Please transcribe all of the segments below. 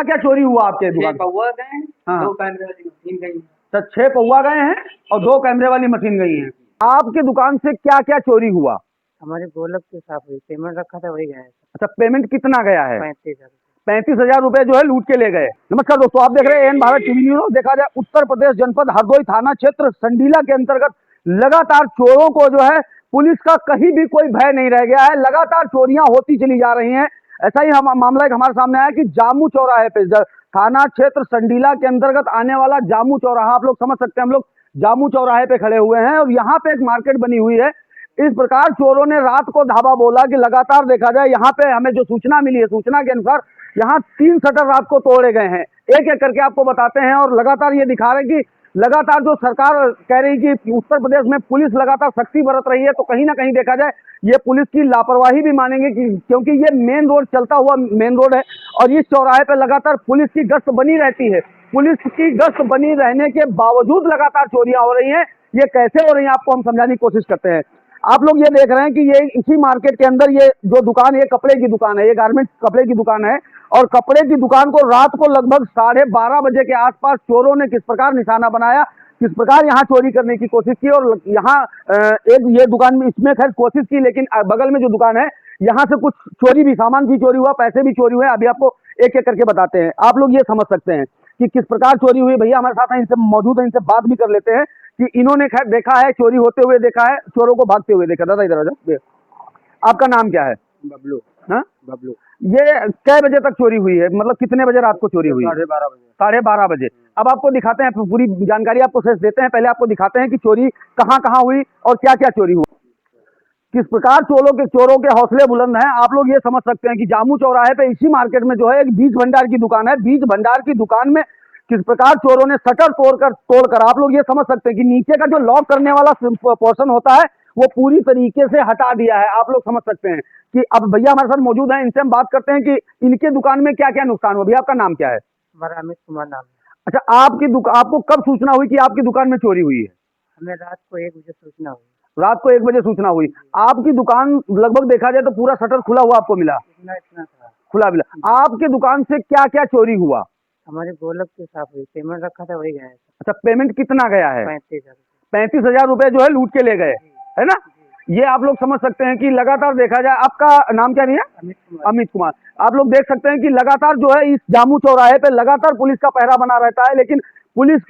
क्या क्या चोरी हुआ आपके दुकान? पौवा गए, हाँ। 2 कैमरे वाली मशीन गई। तो 6 पौवा गए हैं और 2 कैमरे वाली मशीन गई है। आपकी दुकान से क्या क्या चोरी हुआ? हमारे गोलक के साथ हुई, पेमेंट रखा था वही गया। अच्छा, पेमेंट कितना गया है? 35,000। 35,000 रुपए जो है लूट के ले गए। नमस्कार दोस्तों, आप देख रहे हैं एन भारत टीवी न्यूज। देखा जाए उत्तर प्रदेश जनपद हरदोई थाना क्षेत्र संडीला के अंतर्गत लगातार चोरों को जो है पुलिस का कहीं भी कोई भय नहीं रह गया है। लगातार चोरियां होती चली जा रही हैं। ऐसा ही मामला एक हमारे सामने आया कि जामू चौराहे पे थाना क्षेत्र संडीला के अंतर्गत आने वाला जामू चौराहा, आप लोग समझ सकते हैं, हम लोग जामू चौराहे पे खड़े हुए हैं और यहाँ पे एक मार्केट बनी हुई है। इस प्रकार चोरों ने रात को धावा बोला कि लगातार देखा जाए यहाँ पे हमें जो सूचना मिली है, सूचना के अनुसार यहाँ 3 शटर रात को तोड़े गए हैं। एक एक करके आपको बताते हैं और लगातार ये दिखा रहे हैं कि लगातार जो सरकार कह रही कि उत्तर प्रदेश में पुलिस लगातार सख्ती बरत रही है, तो कहीं ना कहीं देखा जाए ये पुलिस की लापरवाही भी मानेंगे कि क्योंकि ये मेन रोड, चलता हुआ मेन रोड है और इस चौराहे पे लगातार पुलिस की गश्त बनी रहती है। पुलिस की गश्त बनी रहने के बावजूद लगातार चोरियां हो रही हैं। ये कैसे हो रही हैं आपको हम समझाने की कोशिश करते हैं। आप लोग ये देख रहे हैं कि ये इसी मार्केट के अंदर ये जो दुकान, ये कपड़े की दुकान है, ये गारमेंट कपड़े की दुकान है और कपड़े की दुकान को रात को लगभग 12:30 बजे के आसपास चोरों ने किस प्रकार निशाना बनाया, किस प्रकार यहाँ चोरी करने की कोशिश की। और यहाँ एक ये दुकान में इसमें खैर कोशिश की, लेकिन बगल में जो दुकान है यहाँ से कुछ चोरी भी, सामान भी चोरी हुआ, पैसे भी चोरी हुए। अभी आपको एक एक करके बताते हैं, आप लोग ये समझ सकते हैं कि किस प्रकार चोरी हुई। भैया हमारे साथ हैं, इनसे मौजूद है, इनसे बात भी कर लेते हैं कि इन्होंने खैर देखा है, चोरी होते हुए देखा है, चोरों को भागते हुए देखा। दादा इधर आ जाओ। आपका नाम क्या है? बबलू। हाँ, बबलू। ये कै बजे तक चोरी हुई है, मतलब कितने बजे रात को चोरी हुई? 12:30 बजे। 12:30 बजे। अब आपको दिखाते हैं, पूरी जानकारी आपको शेष देते हैं। पहले आपको दिखाते हैं कि चोरी कहाँ कहाँ हुई और क्या क्या चोरी हुआ, किस प्रकार चोरों के हौसले बुलंद हैं। आप लोग ये समझ सकते हैं कि जामू चौराहे पे इसी मार्केट में जो है एक बीज भंडार की दुकान है। बीज भंडार की दुकान में किस प्रकार चोरों ने शटर तोड़कर आप लोग ये समझ सकते हैं कि नीचे का जो लॉक करने वाला पोर्शन होता है वो पूरी तरीके से हटा दिया है। आप लोग समझ सकते हैं कि अब भैया हमारे साथ मौजूद हैं, इनसे हम बात करते हैं कि इनके दुकान में क्या क्या नुकसान हुआ। भैया आपका नाम क्या है? हमारा अमित कुमार नाम है। अच्छा, आपको कब सूचना हुई कि आपकी दुकान में चोरी हुई है? हमें रात को 1 बजे सूचना हुई। रात को 1 बजे सूचना हुई। आपकी दुकान लगभग देखा जाए तो पूरा शटर खुला हुआ आपको मिला? इतना था। खुला मिला। आपकी दुकान से क्या क्या चोरी हुआ? हमारे गोलक के साथ हुई, पेमेंट रखा था वही गया। अच्छा, पेमेंट कितना गया है? 35,000। 35,000 रुपए जो है लूट के ले गए, है ना? ये आप लोग समझ सकते हैं कि लगातार देखा जाए, आपका नाम क्या भैया? अमित कुमार। अमित कुमार। आप लोग देख सकते हैं कि लगातार जो है इस जामू चौराहे पे लगातार पुलिस का पहरा बना रहता है, लेकिन पुलिस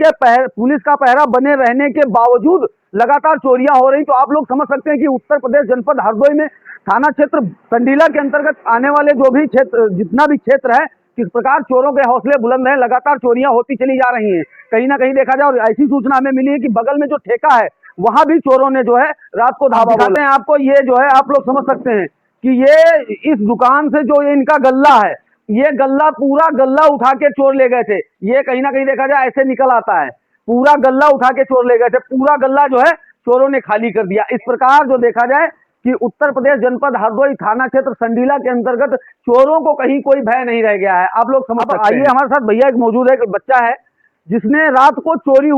का पहरा बने रहने के बावजूद लगातार चोरियां हो रही। तो आप लोग समझ सकते हैं कि उत्तर प्रदेश जनपद हरदोई में थाना क्षेत्र संडीला के अंतर्गत आने वाले जो भी क्षेत्र, जितना भी क्षेत्र है, किस प्रकार चोरों के हौसले बुलंद हैं। लगातार चोरियां होती चली जा रही हैं। कहीं ना कहीं देखा जाए, और ऐसी सूचना हमें मिली है कि बगल में जो ठेका है वहां भी चोरों ने जो है रात को धावा बोला है। आपको ये जो है आप लोग समझ सकते हैं कि ये इस दुकान से जो ये इनका गल्ला है, ये गल्ला, पूरा गल्ला उठा के चोर ले गए थे। ये कहीं ना कहीं देखा जाए ऐसे निकल आता है, पूरा गल्ला उठा के चोर ले गए थे। पूरा गल्ला जो है चोरों ने खाली कर दिया। इस प्रकार जो देखा जाए कि उत्तर प्रदेश जनपद हरदोई थाना क्षेत्र संडीला के अंतर्गत चोरों को कहीं कोई भय नहीं रह गया है। आप लोग समझ सकते हैं। आइए हमारे साथ भैया एक मौजूद है, एक बच्चा है जिसने रात को चोरी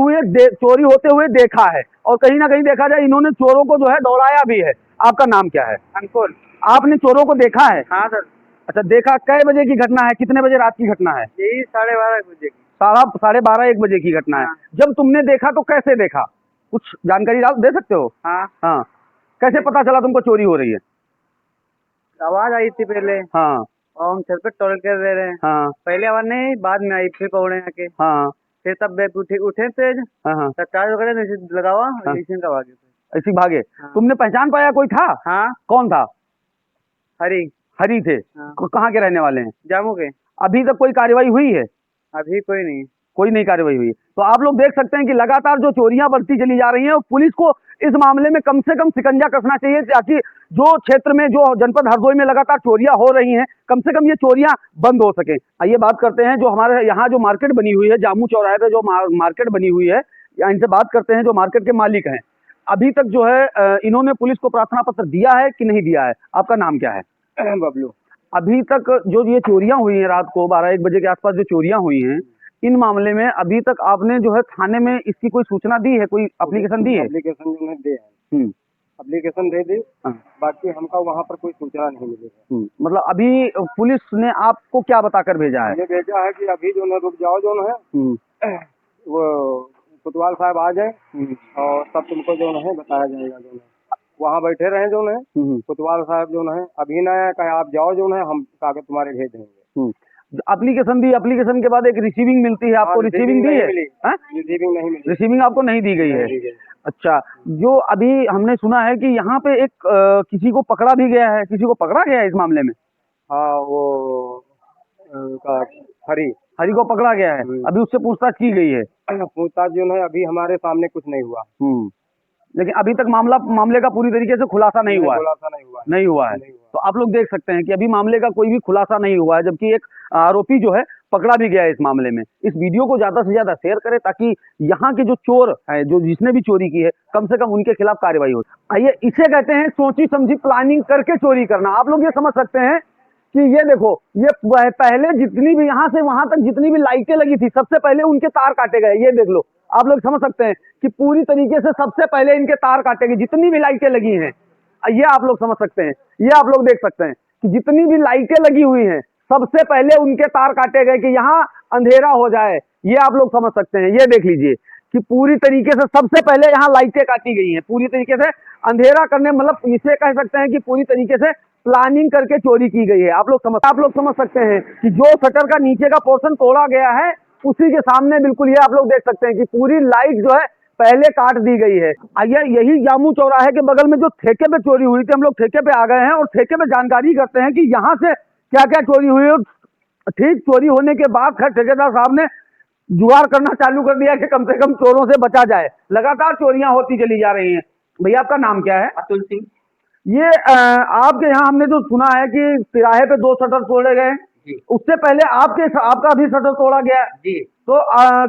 होते हुए देखा है और कहीं ना कहीं देखा जाए इन्होंने चोरों को जो है दौड़ाया भी है। आपका नाम क्या है? अंकुर। आपने चोरों को देखा है? हाँ सर। अच्छा, देखा। कै बजे की घटना है, कितने बजे रात की घटना है? यही 12:30 बजे की। 12:30 1 बजे की घटना है। हाँ। जब तुमने देखा तो कैसे देखा, कुछ जानकारी आप दे सकते हो? हाँ। हाँ, कैसे पता चला तुमको चोरी हो रही है? आवाज आई थी पहले। हाँ और हम छत पे टॉयलेट कर रहे हैं। हाँ पहले आवाज नहीं, बाद में आई, फिर पौड़े आके। हाँ फिर तब उठे तेज, हाँ तब चार्ज वगैरह लगावा, हाँ। इसी का आवाज। ऐसी भागे। हाँ। तुमने पहचान पाया कोई था? हाँ। कौन था? हरी। हरी थे। हाँ। कहाँ के रहने वाले हैं? जामू के। अभी तक कोई कार्रवाई हुई है? अभी कोई नहीं। कोई नहीं कार्रवाई हुई। तो आप लोग देख सकते हैं कि लगातार जो चोरियां बढ़ती चली जा रही हैं और पुलिस को इस मामले में कम से कम शिकंजा कसना चाहिए, ताकि जो क्षेत्र में, जो जनपद हरदोई में लगातार चोरियां हो रही हैं, कम से कम ये चोरियां बंद हो सके। आइए बात करते हैं जो हमारे यहाँ जो मार्केट बनी हुई है, जामू चौराहे पे जो मार्केट बनी हुई है, इनसे बात करते हैं जो मार्केट के मालिक हैं। अभी तक जो है इन्होंने पुलिस को प्रार्थना पत्र दिया है कि नहीं दिया है? आपका नाम क्या है? बबलू। अभी तक जो ये चोरियां हुई हैं, रात को 12-1 बजे के आसपास जो चोरियां हुई हैं, इन मामले में अभी तक आपने जो है थाने में इसकी कोई सूचना दी है, कोई एप्लीकेशन दी है? एप्लीकेशन जो है दी है। एप्लीकेशन दे दी, हाँ। बाकी हमका वहाँ पर कोई सूचना नहीं मिली है। मतलब अभी पुलिस ने आपको क्या बताकर भेजा है? हमने भेजा है कि अभी जो है रुक जाओ, जो है वो कोतवाल साहब आ जाए और तब तुमको जो है बताया जाएगा। जो है वहाँ बैठे रहे, जो है कोतवाल साहब जो है अभी ना आया, कहे आप जाओ, जो है हम कागज तुम्हारे भेज देंगे। एप्लीकेशन दी, एप्लीकेशन के बाद एक रिसीविंग मिलती है, आपको रिसीविंग दी है? रिसीविंग नहीं मिली, रिसीविंग आपको नहीं दी गई है। अच्छा, जो अभी हमने सुना है कि यहाँ पे एक किसी को पकड़ा भी गया है, किसी को पकड़ा गया है इस मामले में? हाँ, वो हरी को पकड़ा गया है, अभी उससे पूछताछ की गई है? पूछताछ जो है अभी हमारे सामने कुछ नहीं हुआ। लेकिन अभी तक मामले का पूरी तरीके से खुलासा नहीं हुआ है। नहीं हुआ है। तो आप लोग देख सकते हैं कि अभी मामले का कोई भी खुलासा नहीं हुआ है, जबकि एक आरोपी जो है पकड़ा भी गया है इस मामले में। इस वीडियो को ज्यादा से ज्यादा शेयर करें ताकि यहाँ के जो चोर है, जो जिसने भी चोरी की है, कम से कम उनके खिलाफ कार्रवाई हो। आइए, इसे कहते हैं सोची समझी प्लानिंग करके चोरी करना। आप लोग ये समझ सकते हैं कि ये देखो, ये पहले जितनी भी यहाँ से वहां तक जितनी भी लाइटें लगी थी, सबसे पहले उनके तार काटे गए। ये देख लो, आप लोग समझ सकते हैं कि पूरी तरीके से सबसे पहले इनके तार काटे गए, जितनी भी लाइटें लगी हैं। ये आप लोग समझ सकते हैं, ये आप लोग देख सकते हैं कि जितनी भी लाइटें लगी हुई हैं, सबसे पहले उनके तार काटे गए कि यहाँ अंधेरा हो जाए। ये आप लोग समझ सकते हैं। ये देख लीजिए कि पूरी तरीके से सबसे पहले यहाँ लाइटें काटी गई हैं, पूरी तरीके से अंधेरा करने, मतलब इसे कह सकते हैं कि पूरी तरीके से प्लानिंग करके चोरी की गई है। आप लोग समझ सकते हैं कि जो शटर का नीचे का पोर्शन तोड़ा गया है, उसी के सामने बिल्कुल ये आप लोग देख सकते हैं कि पूरी लाइट जो है पहले काट दी गई है। आइए, यही जामू चौराहे के बगल में जो ठेके पे चोरी हुई थी, हम लोग ठेके पे आ गए हैं और ठेके पे जानकारी करते हैं कि यहाँ से क्या क्या चोरी हुई। और ठीक चोरी होने के बाद खैर ठेकेदार साहब ने जुगाड़ करना चालू कर दिया कि कम से कम चोरों से बचा जाए। लगातार चोरियां होती चली जा रही हैं। भैया, आपका नाम क्या है? अतुल सिंह। ये आपके यहाँ हमने जो सुना है कि तिराहे पे 2 शटर तोड़े गए, उससे पहले आपका भी शटर तोड़ा गया जी। तो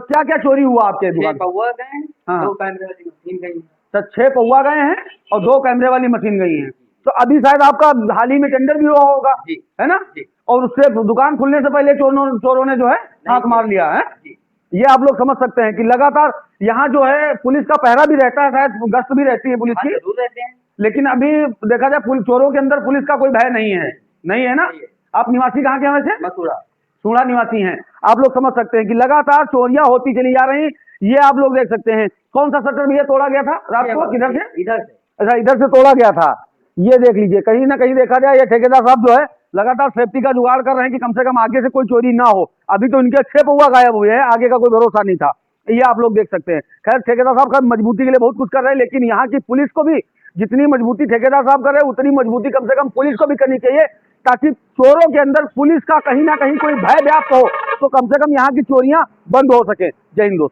क्या क्या चोरी हुआ आपके दुकान? 6 पौवा गए हैं, हाँ। 2 कैमरे वाली मशीन गई है। तो 6 पौवा गए हैं और 2 कैमरे वाली मशीन गई है। तो अभी शायद आपका हाल ही में टेंडर भी हुआ होगा, है ना? और उससे दुकान खुलने से पहले चोरों ने जो है हाथ मार लिया है। ये आप लोग समझ सकते हैं कि लगातार यहाँ जो है पुलिस का पहरा भी रहता है, शायद गश्त भी रहती है पुलिस की, लेकिन अभी देखा जाए चोरों के अंदर पुलिस का कोई भय नहीं है। नहीं है ना? आप निवासी कहाँ के हैं वैसे? सूड़ा निवासी हैं। आप लोग समझ सकते हैं कि लगातार चोरियां होती चली जा रही। ये आप लोग देख सकते हैं। कौन सा शटर भैया तोड़ा गया था रात को? किधर से? इधर से। अच्छा, इधर से तोड़ा गया था। ये देख लीजिए, कहीं ना कहीं देखा जाए ये ठेकेदार साहब जो है लगातार सेफ्टी का जुगाड़ कर रहे हैं कि कम से कम आगे से कोई चोरी ना हो। अभी तो इनके 6 पौवा गायब हुए हैं, आगे का कोई भरोसा नहीं था। ये आप लोग देख सकते हैं। खैर, ठेकेदार साहब का मजबूती के लिए बहुत कुछ कर रहे हैं, लेकिन यहाँ की पुलिस को भी जितनी मजबूती ठेकेदार साहब कर रहे हैं, उतनी मजबूती कम से कम पुलिस को भी करनी चाहिए, ताकि चोरों के अंदर पुलिस का कहीं ना कहीं कोई भय व्याप्त हो, तो कम से कम यहाँ की चोरियां बंद हो सके। जय हिंद दोस्तों।